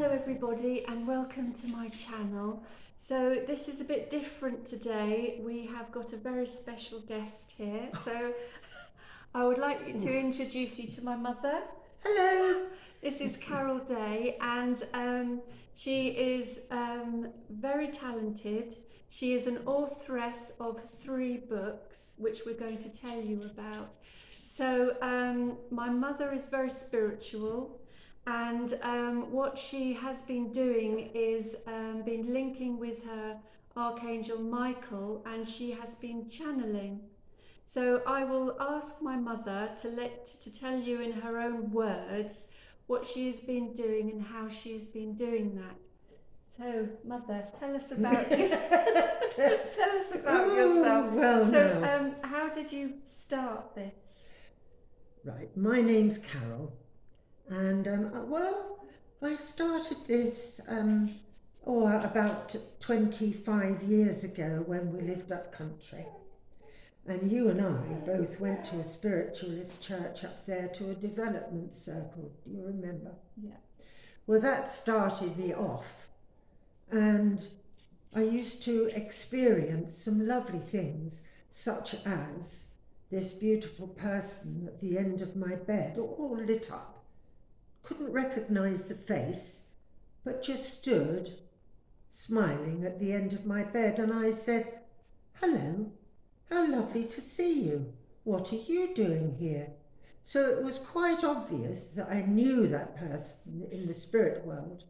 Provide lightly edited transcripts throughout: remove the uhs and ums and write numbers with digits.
Hello everybody and welcome to my channel. So this is a bit different today. We have got a very special guest here. So I would like to introduce you to my mother. Hello. This is Carol Day, and she is very talented. She is an authoress of 3 books, which we're going to tell you about. So my mother is very spiritual, and what she has been doing is been linking with her Archangel Michael, and she has been channeling. So I will ask my mother to tell you in her own words what she has been doing and how she has been doing that. So, Mother, tell us about tell us about yourself. Well, so, how did you start this? Right, my name's Carol, and I started this about 25 years ago when we lived up country. And you and I both went to a spiritualist church up there, to a development circle. Do you remember? Yeah. Well, that started me off. And I used to experience some lovely things, such as this beautiful person at the end of my bed, all lit up. Couldn't recognise the face, but just stood smiling at the end of my bed. And I said, "Hello. How lovely to see you. What are you doing here?" So it was quite obvious that I knew that person in the spirit world,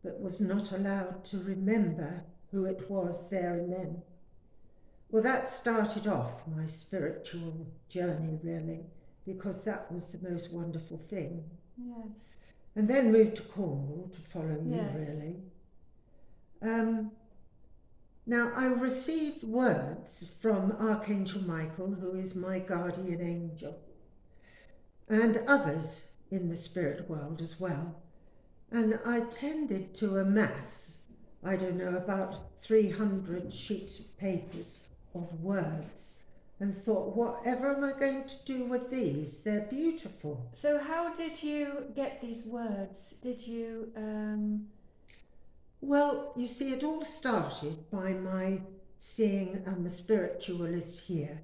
but was not allowed to remember who it was there and then. Well, that started off my spiritual journey, really, because that was the most wonderful thing. Yes. And then moved to Cornwall to follow you, Yes. really. Now, I received words from Archangel Michael, who is my guardian angel, and others in the spirit world as well. And I tended to amass, I don't know, about 300 sheets of papers of words, and thought, whatever am I going to do with these? They're beautiful. So how did you get these words? Did you... Well, you see, it all started by my seeing a spiritualist here,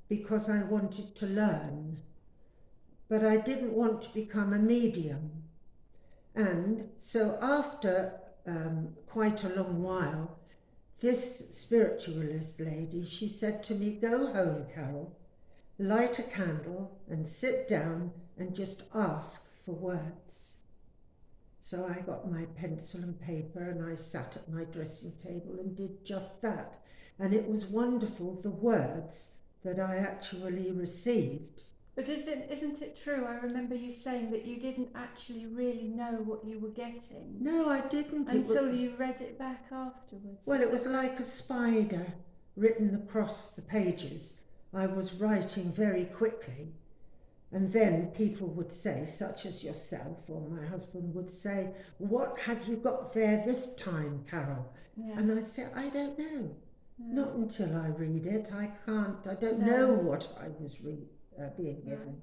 because I wanted to learn, but I didn't want to become a medium. And so after quite a long while, this spiritualist lady, she said to me, "Go home, Carol, light a candle and sit down and just ask for words." So I got my pencil and paper and I sat at my dressing table and did just that. And it was wonderful, the words that I actually received. But isn't it true? I remember you saying that you didn't actually really know what you were getting. No, I didn't. Until you read it back afterwards. Well, it was like a spider written across the pages. I was writing very quickly. And then people would say, such as yourself or my husband would say, "What have you got there this time, Carol?" Yeah. And I'd say, "I don't know. Yeah. Not until I read it. I don't know what I was being given."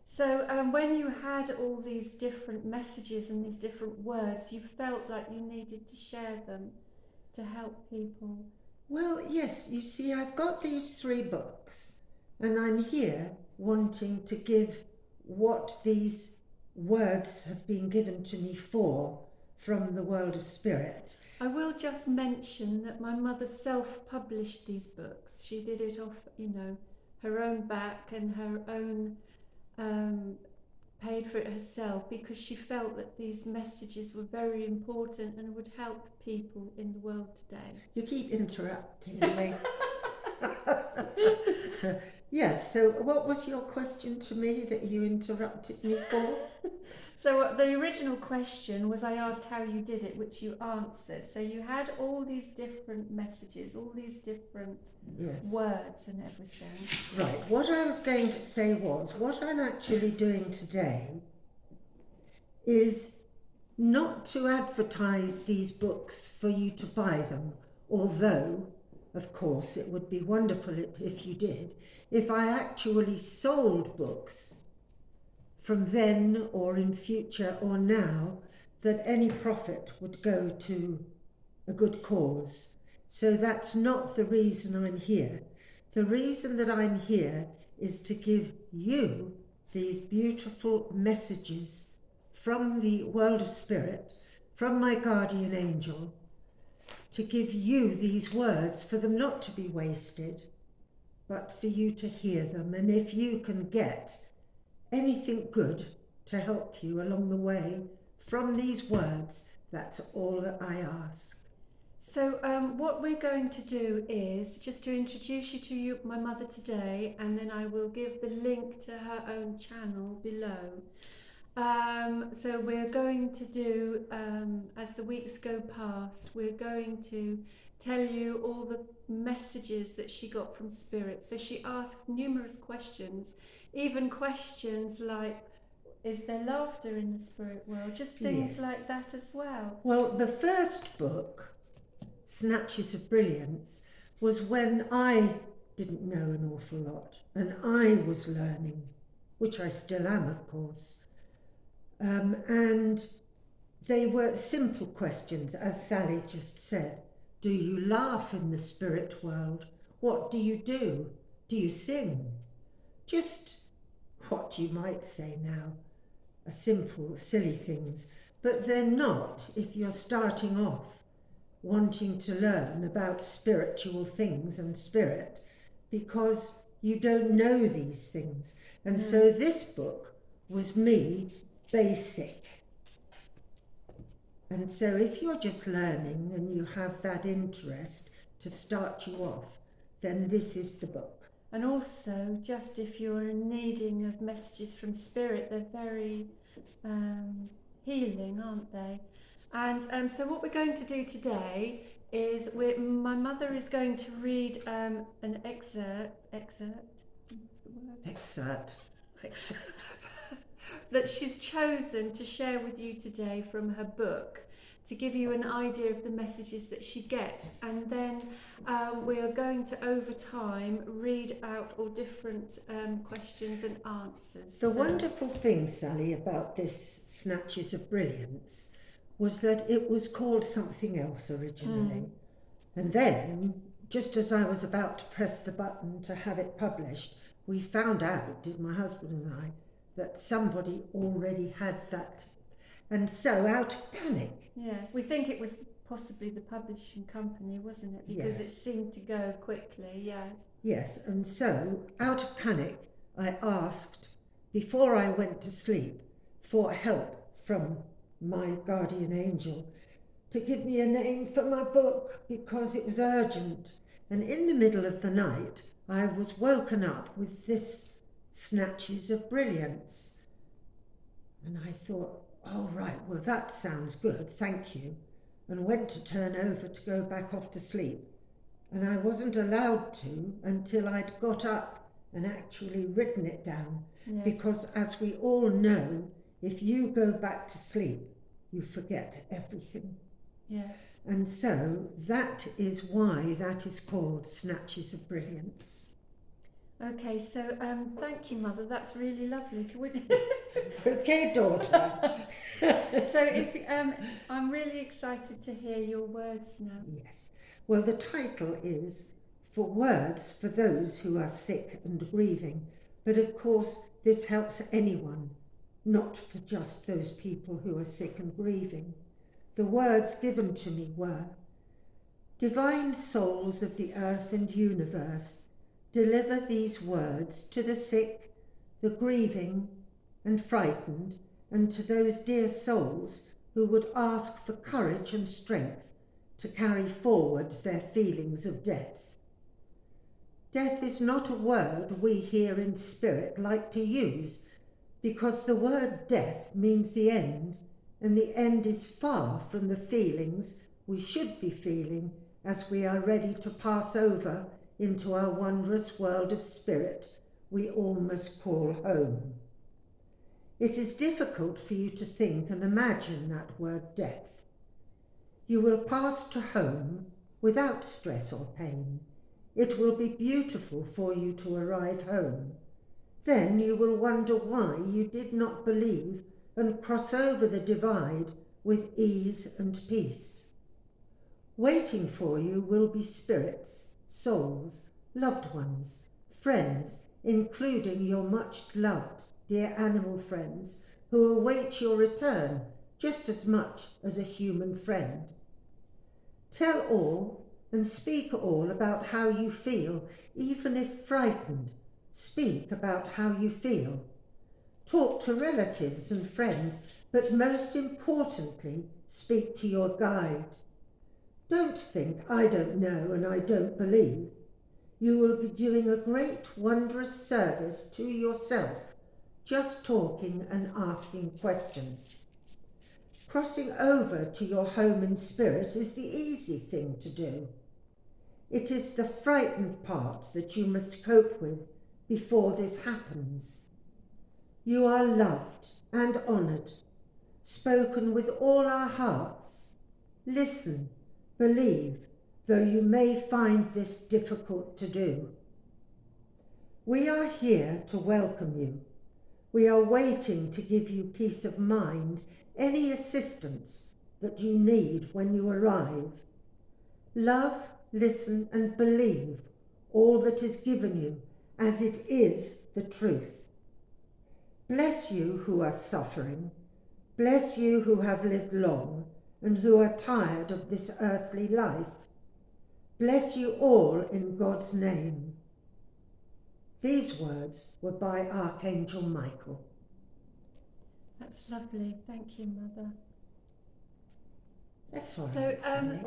So when you had all these different messages and these different words, you felt like you needed to share them to help people? Well, yes, you see, I've got these 3 books, and I'm here wanting to give what these words have been given to me from the world of spirit. I will just mention that my mother self-published these books. She did it off, her own back, and her own paid for it herself, because she felt that these messages were very important and would help people in the world today. You keep interrupting me. Yes, so what was your question to me that you interrupted me for? So the original question was, I asked how you did it, which you answered. So you had all these different messages, all these different words and everything. Right, what I was going to say was, what I'm actually doing today is not to advertise these books for you to buy them, although, of course, it would be wonderful if you did. If I actually sold books from then or in future or now that any profit would go to a good cause. So that's not the reason I'm here. The reason that I'm here is to give you these beautiful messages from the world of spirit, from my guardian angel, to give you these words, for them not to be wasted, but for you to hear them. And if you can get anything good to help you along the way from these words, that's all that I ask. So what we're going to do is just to introduce you to my mother today, and then I will give the link to her own channel below. So we're going to do, as the weeks go past, we're going to tell you all the messages that she got from Spirit. So she asked numerous questions, even questions like, is there laughter in the spirit world? Just things Yes. like that as well. Well, the first book, Snatches of Brilliance, was when I didn't know an awful lot and I was learning, which I still am, of course. And they were simple questions, as Sally just said. Do you laugh in the spirit world? What do you do? Do you sing? Just what you might say now, simple, silly things. But they're not if you're starting off wanting to learn about spiritual things and spirit, because you don't know these things. And so this book was me basic. And so if you're just learning and you have that interest to start you off, then this is the book. And also, just if you're in needing of messages from Spirit, they're very healing, aren't they? And so what we're going to do today is my mother is going to read an excerpt. What's the word? Excerpt. That she's chosen to share with you today from her book, to give you an idea of the messages that she gets. And then we are going to, over time, read out all different questions and answers. The wonderful thing, Sally, about this Snatches of Brilliance was that it was called something else originally. And then, just as I was about to press the button to have it published, we found out, did my husband and I, that somebody already had that. And so, out of panic. Yes, we think it was possibly the publishing company, wasn't it? Because it seemed to go quickly, yes. Yes, and so, out of panic, I asked, before I went to sleep, for help from my guardian angel to give me a name for my book, because it was urgent. And in the middle of the night, I was woken up with this Snatches of Brilliance. And I thought, oh, right, well, that sounds good, thank you. And went to turn over to go back off to sleep. And I wasn't allowed to until I'd got up and actually written it down. Yes. Because as we all know, if you go back to sleep, you forget everything. Yes. And so that is why that is called Snatches of Brilliance. Okay, so thank you, Mother. That's really lovely. Can we... Okay, daughter. So if I'm really excited to hear your words now. Yes. Well, the title is For Words for Those Who Are Sick and Grieving. But of course, this helps anyone, not for just those people who are sick and grieving. The words given to me were, Divine souls of the earth and universe, deliver these words to the sick, the grieving and frightened, and to those dear souls who would ask for courage and strength to carry forward their feelings of death. Death is not a word we here in spirit like to use, because the word death means the end, and the end is far from the feelings we should be feeling as we are ready to pass over into our wondrous world of spirit we all must call home. It is difficult for you to think and imagine that word death. You will pass to home without stress or pain. It will be beautiful for you to arrive home. Then you will wonder why you did not believe and cross over the divide with ease and peace. Waiting for you will be spirits, souls, loved ones, friends, including your much loved dear animal friends who await your return just as much as a human friend. Tell all and speak all about how you feel, even if frightened. Speak about how you feel. Talk to relatives and friends, but most importantly, speak to your guide. Don't think I don't know and I don't believe. You will be doing a great wondrous service to yourself, just talking and asking questions. Crossing over to your home in spirit is the easy thing to do. It is the frightened part that you must cope with before this happens. You are loved and honoured, spoken with all our hearts. Listen, believe, though you may find this difficult to do. We are here to welcome you. We are waiting to give you peace of mind, any assistance that you need when you arrive. Love, listen and believe all that is given you, as it is the truth. Bless you who are suffering. Bless you who have lived long and who are tired of this earthly life. Bless you all in God's name. These words were by Archangel Michael. That's lovely. Thank you, Mother. That's all right, Sally.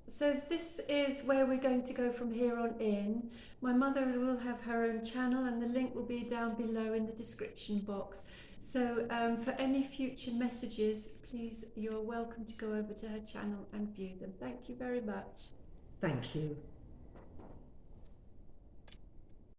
So this is where we're going to go from here on in. My mother will have her own channel and the link will be down below in the description box. So for any future messages, please, you're welcome to go over to her channel and view them. Thank you very much. Thank you.